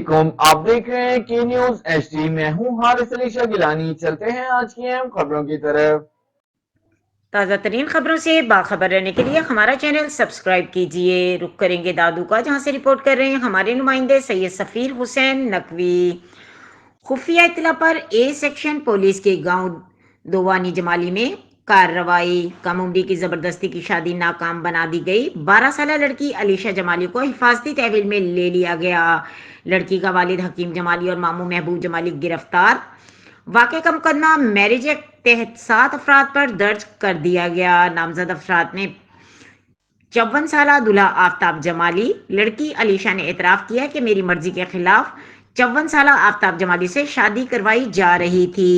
علیکم، آپ دیکھ رہے ہیں کی نیوز ایچ ڈی۔ میں ہوں حارث علی شاہ گیلانی۔ چلتے ہیں آج کی اہم خبروں کی طرف۔ تازہ ترین خبروں سے باخبر رہنے کے لیے ہمارا چینل سبسکرائب کیجیے۔ رخ کریں گے دادو کا، جہاں سے رپورٹ کر رہے ہیں ہمارے نمائندے سید سفیر حسین نقوی۔ خفیہ اطلاع پر اے سیکشن پولیس کے گاؤں دووانی جمالی میں کارروائی۔ کم عمری کی زبردستی کی شادی ناکام بنا دی گئی۔ 12 سالہ لڑکی علیشہ جمالی کو حفاظتی تحویل میں لے لیا گیا۔ لڑکی کا والد حکیم جمالی اور ماموں محبوب جمالی گرفتار۔ واقعے کا مقدمہ میرج ایکٹ تحت 7 افراد پر درج کر دیا گیا۔ نامزد افراد میں 54 سالہ دلہا آفتاب جمالی۔ لڑکی علیشہ نے اعتراف کیا کہ میری مرضی کے خلاف 54 سالہ آفتاب جمالی سے شادی کروائی جا رہی تھی۔